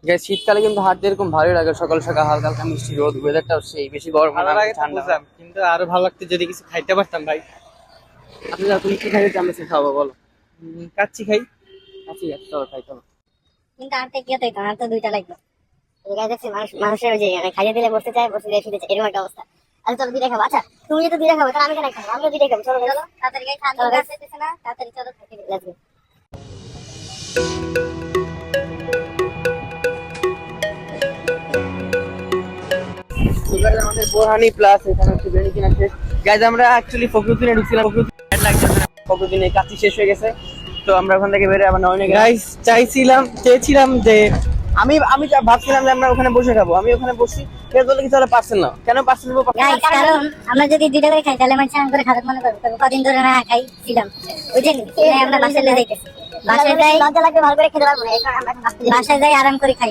Guys শীতকালে কিন্তু হাঁটতে এরকম ভালোই লাগে, সকাল সকাল হালকা হালকা মিষ্টি রোদ, ওয়েদারটাও সেই বেশি গরম ভালো না লাগে তো ঠান্ডা। বুঝলাম, কিন্তু আরো ভালো লাগতো যদি কিছু খাইতে পারতাম ভাই। আচ্ছা তুমি কি খাইতে আমরা খাবো বলো? কাচ্চি খাই। আচ্ছা চলো খাই চলো। কিন্তু আর তো কি হতো, আর তো দুইটা লাগবে। দেখছি মানুষের ওই যে খাইয়ে দিলে বসতে চায়, বসতে দিলে শুতে চায়, এরকম একটা অবস্থা। আচ্ছা চলো দুইটা খাবো। আচ্ছা তুমি যদি দুইটা খাবো তাহলে আমি কেন খাবো? আমিও দুইটা খাবো। চলো চলো তাড়াতাড়ি খাই, খান না তাড়াতাড়ি চলো। Let's go. আমাদের বোরহানি প্লাস এখানে হচ্ছে বিরিয়ানি কিনা শেষ। গাইজ আমরা অ্যাকচুয়ালি ফখরুদ্দিনে ঢুকছিলাম, ফখরুদ্দিন লাগছে, ফখরুদ্দিনে কাচ্চি শেষ হয়ে গেছে। তো আমরা ওখান থেকে বেরিয়ে আবার নয়নে গাইস চেয়েছিলাম যে আমি আমি ভাবছিলাম যে আমরা ওখানে বসে খাবো, আমি ওখানে বসছি। কেউ বললো কি তাহলে পার্সেল নাও, কেন পার্সেল নেবো? গাইস কারণ আমরা যদি দুইটা করে খাই তাহলে মানুষ করে খারাপ মনে করবে। তবে কদিন ধরে না খাইছিলাম, বুঝলেন? আমরা বাসায় যাইতেছি, বাসায় যাই লজ্জা লাগবে, ভালো করে খেতে পারবো না, বাসায় যাই আরাম করে খাই।